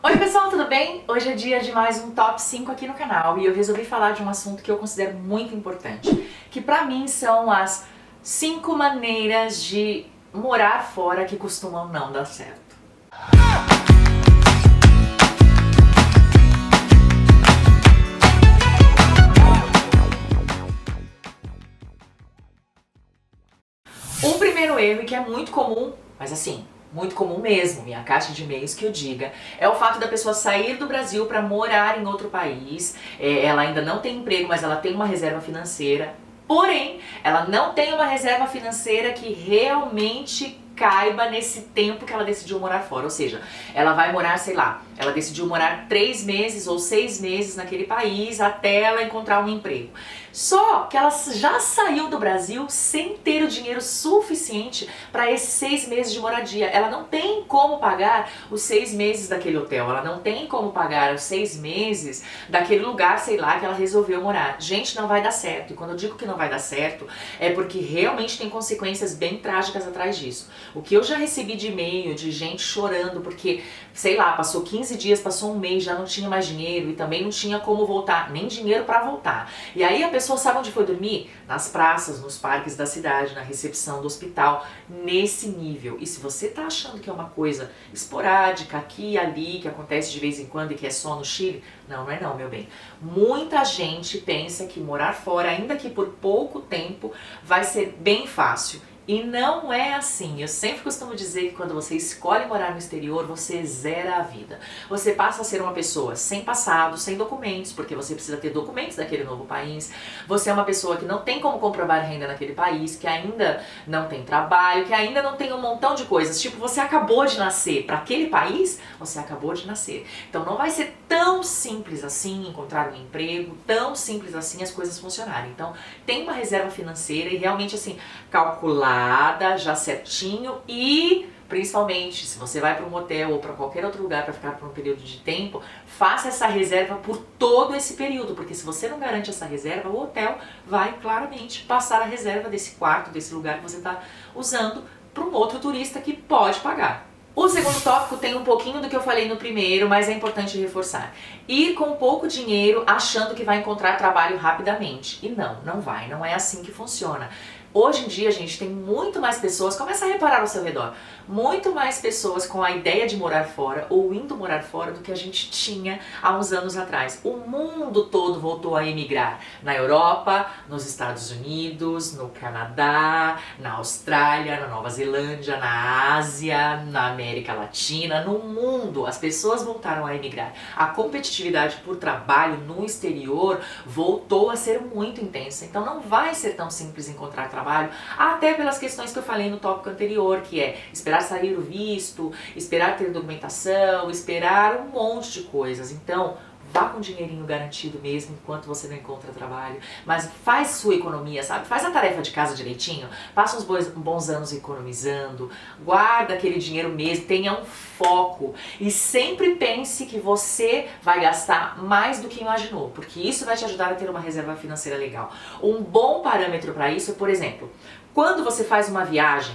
Oi pessoal, tudo bem? Hoje é dia de mais um Top 5 aqui no canal e eu resolvi falar de um assunto que eu considero muito importante, que pra mim são as 5 maneiras de morar fora que costumam não dar certo. O primeiro erro, e que é muito comum, mas assim, muito comum mesmo, minha caixa de e-mails que eu diga, é o fato da pessoa sair do Brasil para morar em outro país. Ela ainda não tem emprego, mas ela tem uma reserva financeira. Porém, ela não tem uma reserva financeira que realmente caiba nesse tempo que ela decidiu morar fora. Ou seja, ela vai morar, sei lá, ela decidiu morar 3 meses ou 6 meses naquele país até ela encontrar um emprego. Só que ela já saiu do Brasil sem ter o dinheiro suficiente para esses 6 meses de moradia. Ela não tem como pagar os 6 meses daquele hotel, ela não tem como pagar os 6 meses daquele lugar, sei lá, que ela resolveu morar. Gente, não vai dar certo. E quando eu digo que não vai dar certo, é porque realmente tem consequências bem trágicas atrás disso. O que eu já recebi de e-mail de gente chorando porque, sei lá, passou 15 dias, passou um mês, já não tinha mais dinheiro e também não tinha como voltar, nem dinheiro para voltar. E aí a pessoa sabe onde foi dormir? Nas praças, nos parques da cidade, na recepção do hospital, nesse nível. E se você tá achando que é uma coisa esporádica, aqui e ali, que acontece de vez em quando e que é só no Chile, não é não, meu bem. Muita gente pensa que morar fora, ainda que por pouco tempo, vai ser bem fácil. E não é assim. Eu sempre costumo dizer que quando você escolhe morar no exterior, você zera a vida. Você passa a ser uma pessoa sem passado, sem documentos, porque você precisa ter documentos daquele novo país. Você é uma pessoa que não tem como comprovar renda naquele país, que ainda não tem trabalho, que ainda não tem um montão de coisas. Tipo, você acabou de nascer. Para aquele país, você acabou de nascer. Então não vai ser tão simples assim encontrar um emprego, tão simples assim as coisas funcionarem. Então tem uma reserva financeira e realmente assim, calcular já certinho e principalmente se você vai para um hotel ou para qualquer outro lugar para ficar por um período de tempo, faça essa reserva por todo esse período, porque se você não garante essa reserva, o hotel vai claramente passar a reserva desse quarto, desse lugar que você está usando para um outro turista que pode pagar. O segundo tópico tem um pouquinho do que eu falei no primeiro, mas é importante reforçar. Ir com pouco dinheiro achando que vai encontrar trabalho rapidamente. E não vai, não é assim que funciona. Hoje em dia, gente, tem muito mais pessoas, começa a reparar ao seu redor, muito mais pessoas com a ideia de morar fora ou indo morar fora do que a gente tinha há uns anos atrás. O mundo todo voltou a emigrar. Na Europa, nos Estados Unidos, no Canadá, na Austrália, na Nova Zelândia, na Ásia, na América Latina, no mundo. As pessoas voltaram a emigrar. A competitividade por trabalho no exterior voltou a ser muito intensa. Então não vai ser tão simples encontrar trabalho, até pelas questões que eu falei no tópico anterior, que é esperar sair o visto, esperar ter documentação, esperar um monte de coisas. Então, vá com dinheirinho garantido mesmo enquanto você não encontra trabalho, mas faz sua economia, sabe? Faz a tarefa de casa direitinho, passa uns bons anos economizando, guarda aquele dinheiro mesmo, tenha um foco e sempre pense que você vai gastar mais do que imaginou, porque isso vai te ajudar a ter uma reserva financeira legal. Um bom parâmetro para isso é, por exemplo, quando você faz uma viagem,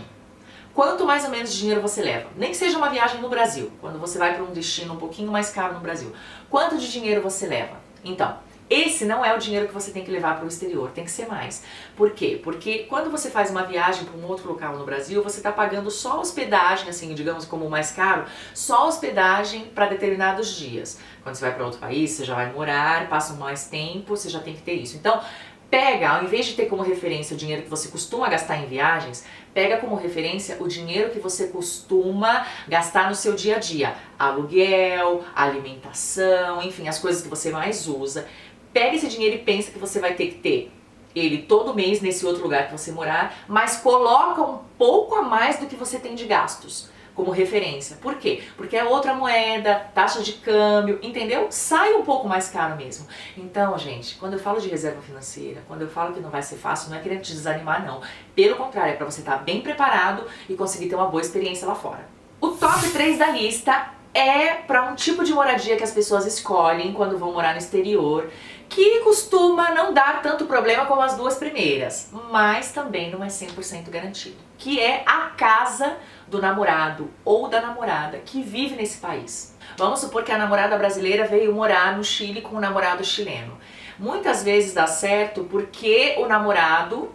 quanto mais ou menos dinheiro você leva? Nem que seja uma viagem no Brasil, quando você vai para um destino um pouquinho mais caro no Brasil. Quanto de dinheiro você leva? Então, esse não é o dinheiro que você tem que levar para o exterior, tem que ser mais. Por quê? Porque quando você faz uma viagem para um outro local no Brasil, você está pagando só hospedagem, assim, digamos como o mais caro, só hospedagem para determinados dias. Quando você vai para outro país, você já vai morar, passa mais tempo, você já tem que ter isso. Então, pega, ao invés de ter como referência o dinheiro que você costuma gastar em viagens, pega como referência o dinheiro que você costuma gastar no seu dia a dia. Aluguel, alimentação, enfim, as coisas que você mais usa. Pega esse dinheiro e pensa que você vai ter que ter ele todo mês nesse outro lugar que você morar, mas coloca um pouco a mais do que você tem de gastos como referência. Por quê? Porque é outra moeda, taxa de câmbio, entendeu? Sai um pouco mais caro mesmo. Então, gente, quando eu falo de reserva financeira, quando eu falo que não vai ser fácil, não é querendo te desanimar, não. Pelo contrário, é para você estar bem preparado e conseguir ter uma boa experiência lá fora. O top 3 da lista é para um tipo de moradia que as pessoas escolhem quando vão morar no exterior, que costuma não dar tanto problema como as duas primeiras, mas também não é 100% garantido, que é a casa do namorado ou da namorada que vive nesse país. Vamos supor que a namorada brasileira veio morar no Chile com o namorado chileno. Muitas vezes dá certo porque o namorado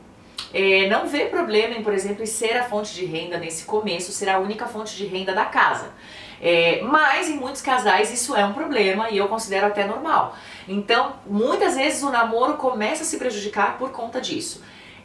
não vê problema em, por exemplo, em ser a fonte de renda nesse começo, ser a única fonte de renda da casa. Mas em muitos casais isso é um problema e eu considero até normal. Então, muitas vezes o namoro começa a se prejudicar por conta disso.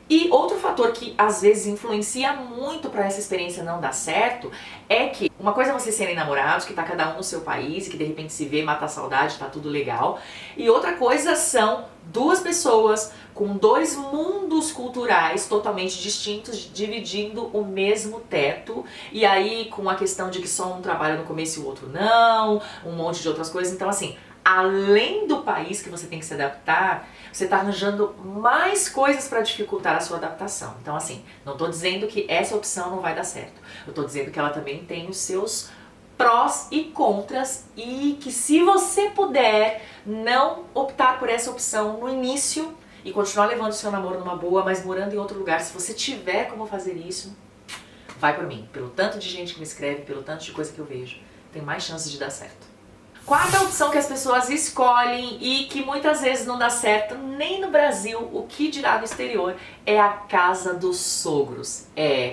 E outro fator que às vezes influencia muito para essa experiência não dar certo é que uma coisa é vocês serem namorados, que tá cada um no seu país, que de repente se vê, mata a saudade, tá tudo legal. E outra coisa são duas pessoas com dois mundos culturais totalmente distintos, dividindo o mesmo teto. E aí com a questão de que só um trabalha no começo e o outro não, um monte de outras coisas. Então assim, além do país que você tem que se adaptar, você está arranjando mais coisas para dificultar a sua adaptação. Então assim, não estou dizendo que essa opção não vai dar certo. Eu estou dizendo que ela também tem os seus prós e contras e que se você puder não optar por essa opção no início e continuar levando o seu namoro numa boa, mas morando em outro lugar, se você tiver como fazer isso, vai por mim. Pelo tanto de gente que me escreve, pelo tanto de coisa que eu vejo, tem mais chances de dar certo. Quarta opção que as pessoas escolhem e que muitas vezes não dá certo nem no Brasil, o que dirá no exterior, é a casa dos sogros.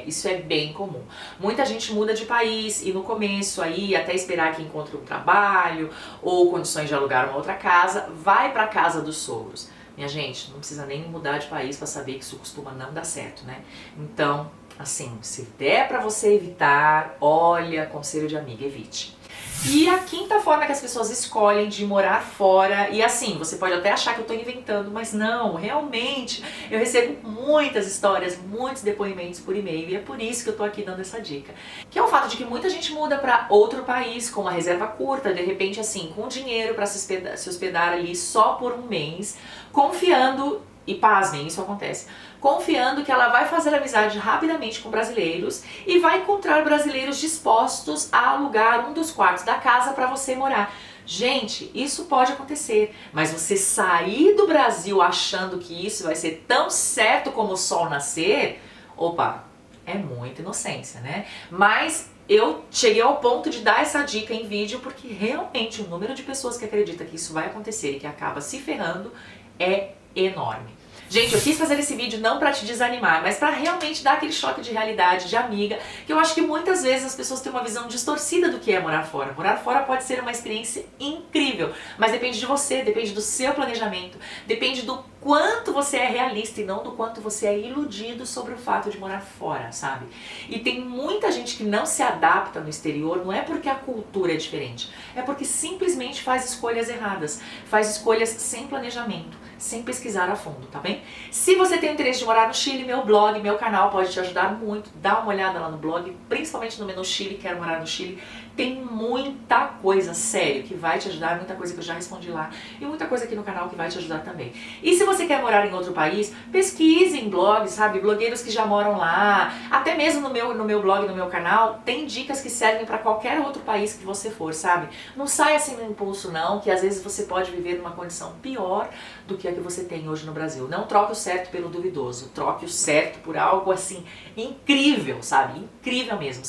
Isso é bem comum. Muita gente muda de país e no começo aí, até esperar que encontre um trabalho ou condições de alugar uma outra casa, vai para a casa dos sogros. Minha gente, não precisa nem mudar de país para saber que isso costuma não dar certo, né? Então, assim, se der para você evitar, olha, conselho de amiga, evite. E a quinta forma que as pessoas escolhem de morar fora, e assim, você pode até achar que eu tô inventando, mas não, realmente, eu recebo muitas histórias, muitos depoimentos por e-mail, e é por isso que eu tô aqui dando essa dica. Que é o fato de que muita gente muda para outro país com uma reserva curta, de repente assim, com dinheiro para se hospedar ali só por um mês, confiando, e pasmem, isso acontece, confiando que ela vai fazer amizade rapidamente com brasileiros e vai encontrar brasileiros dispostos a alugar um dos quartos da casa para você morar. Gente, isso pode acontecer, mas você sair do Brasil achando que isso vai ser tão certo como o sol nascer, opa, é muita inocência, né? Mas eu cheguei ao ponto de dar essa dica em vídeo porque realmente o número de pessoas que acredita que isso vai acontecer e que acaba se ferrando é enorme. Gente, eu quis fazer esse vídeo não pra te desanimar, mas pra realmente dar aquele choque de realidade, de amiga, que eu acho que muitas vezes as pessoas têm uma visão distorcida do que é morar fora. Morar fora pode ser uma experiência incrível, mas depende de você, depende do seu planejamento, depende do quanto você é realista e não do quanto você é iludido sobre o fato de morar fora, sabe? E tem muita gente que não se adapta no exterior, não é porque a cultura é diferente, é porque simplesmente faz escolhas erradas, faz escolhas sem planejamento, sem pesquisar a fundo, tá bem? Se você tem interesse de morar no Chile, meu blog, meu canal pode te ajudar muito. Dá uma olhada lá no blog, principalmente no menu Chile, quero morar no Chile. Tem muita coisa, sério, que vai te ajudar, muita coisa que eu já respondi lá e muita coisa aqui no canal que vai te ajudar também. E se você quer morar em outro país, pesquise em blogs, sabe? Blogueiros que já moram lá, até mesmo no meu blog, no meu canal, tem dicas que servem para qualquer outro país que você for, sabe? Não saia assim no impulso não, que às vezes você pode viver numa condição pior do que a que você tem hoje no Brasil. Não troque o certo pelo duvidoso, troque o certo por algo assim incrível, sabe? Incrível mesmo.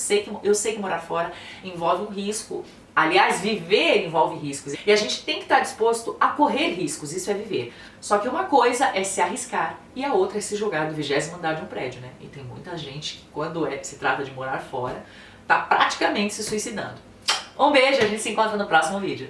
Eu sei que morar fora envolve um risco. Aliás, viver envolve riscos. E a gente tem que estar disposto a correr riscos, isso é viver. Só que uma coisa é se arriscar e a outra é se jogar do 20º andar de um prédio, né? E tem muita gente que quando se trata de morar fora, tá praticamente se suicidando. Um beijo, a gente se encontra no próximo vídeo.